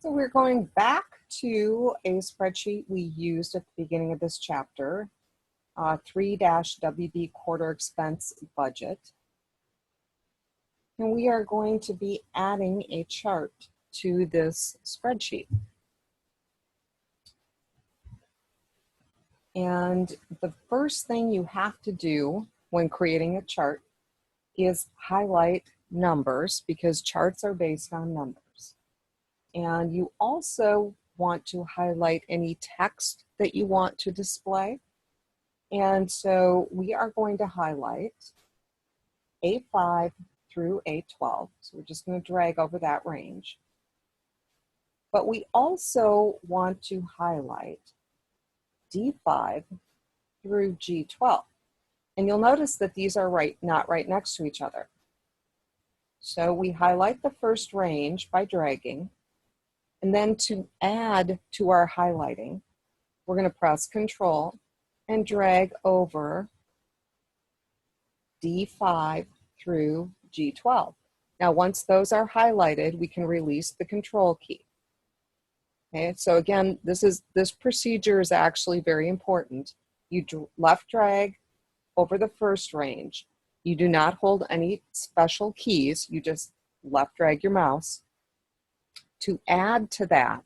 So we're going back to a spreadsheet we used at the beginning of this chapter, 3-WB quarter expense budget. And we are going to be adding a chart to this spreadsheet. And the first thing you have to do when creating a chart is highlight numbers, because charts are based on numbers. And you also want to highlight any text that you want to display. And so we are going to highlight A5 through A12. So we're just going to drag over that range. But we also want to highlight D5 through G12. And you'll notice that these are not right next to each other. So we highlight the first range by dragging. And then to add to our highlighting, we're going to press Control and drag over D5 through G12. Now, once those are highlighted, we can release the Control key. Okay, so again, this procedure is actually very important. You left drag over the first range. You do not hold any special keys. You just left drag your mouse. To add to that,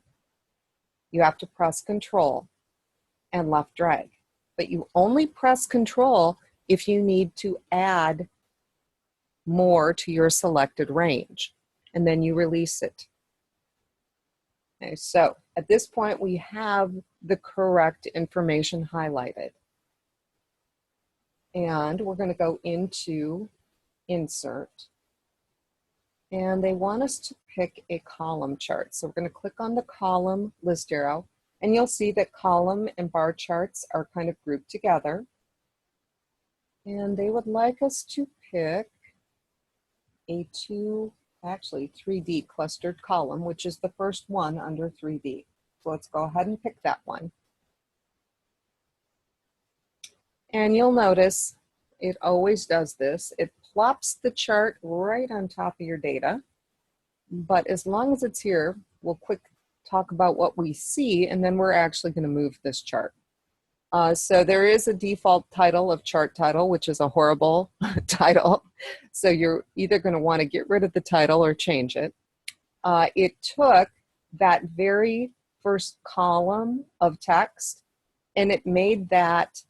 you have to press Control and left drag. But you only press Control if you need to add more to your selected range, and then you release it. Okay, so at this point, we have the correct information highlighted. And we're going to go into Insert. And they want us to pick a column chart. So we're going to click on the column list arrow, and you'll see that column and bar charts are kind of grouped together. And they would like us to pick a 3D clustered column, which is the first one under 3D. So let's go ahead and pick that one. And you'll notice it always does this. It plops the chart right on top of your data. But as long as it's here, we'll quick talk about what we see, and then we're actually going to move this chart. So there is a default title of chart title, which is a horrible title. So you're either going to want to get rid of the title or change it. It took that very first column of text, and it made that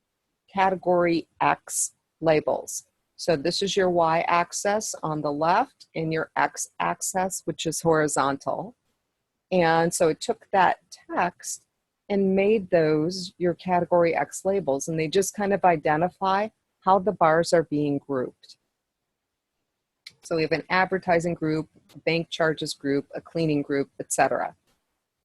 category X labels. So this is your Y-axis on the left and your X-axis, which is horizontal. And so it took that text and made those your category X labels, and they just kind of identify how the bars are being grouped. So we have an advertising group, a bank charges group, a cleaning group, etc.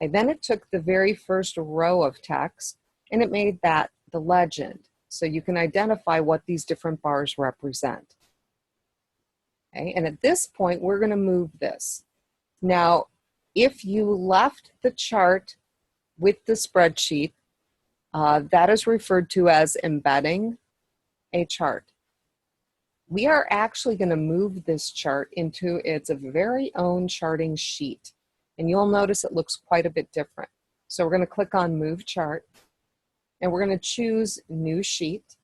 And then it took the very first row of text and it made that the legend. So you can identify what these different bars represent. Okay, and at this point, we're going to move this. Now, if you left the chart with the spreadsheet, that is referred to as embedding a chart. We are actually going to move this chart into its very own charting sheet. And you'll notice it looks quite a bit different. So we're going to click on Move Chart. And we're going to choose New Sheet.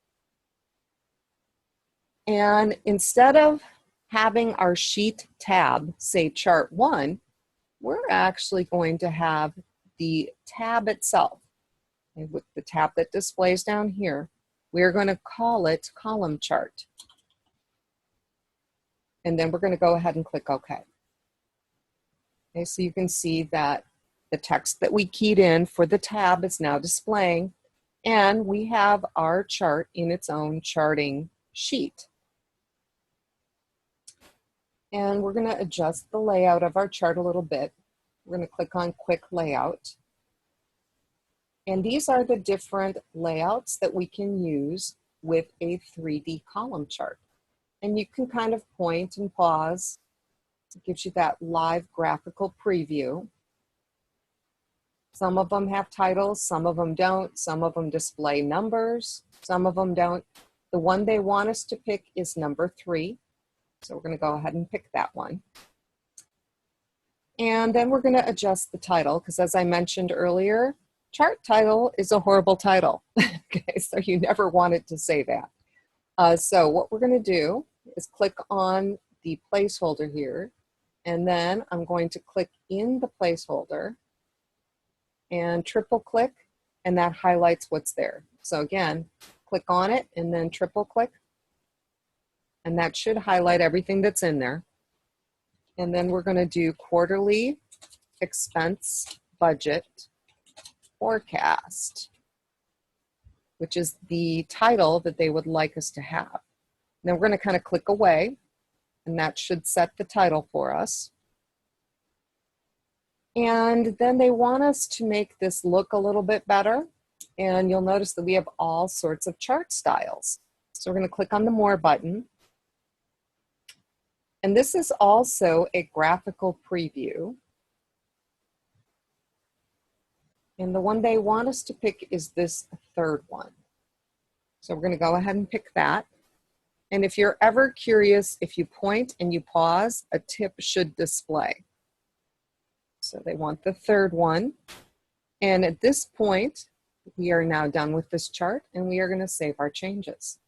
And instead of having our sheet tab say Chart 1, we're actually going to have the tab itself. And with the tab that displays down here, we're going to call it Column Chart. And then we're going to go ahead and click OK. Okay, so you can see that the text that we keyed in for the tab is now displaying. And we have our chart in its own charting sheet. And we're going to adjust the layout of our chart a little bit. We're going to click on Quick Layout. And these are the different layouts that we can use with a 3D column chart. And you can kind of point and pause. It gives you that live graphical preview. Some of them have titles, some of them don't. Some of them display numbers, some of them don't. The one they want us to pick is number 3. So we're going to go ahead and pick that one. And then we're going to adjust the title because, as I mentioned earlier, chart title is a horrible title. Okay, so you never wanted to say that. So what we're going to do is click on the placeholder here, and then I'm going to click in the placeholder and triple click, and that highlights what's there. So again, click on it and then triple click, and that should highlight everything that's in there. And then we're going to do quarterly expense budget forecast, which is the title that they would like us to have. Then we're going to kind of click away, and that should set the title for us. And then they want us to make this look a little bit better. And you'll notice that we have all sorts of chart styles. So we're going to click on the More button. And this is also a graphical preview. And the one they want us to pick is this third one. So we're going to go ahead and pick that. And if you're ever curious, if you point and you pause, a tip should display. So they want the third one. And at this point, we are now done with this chart, and we are going to save our changes.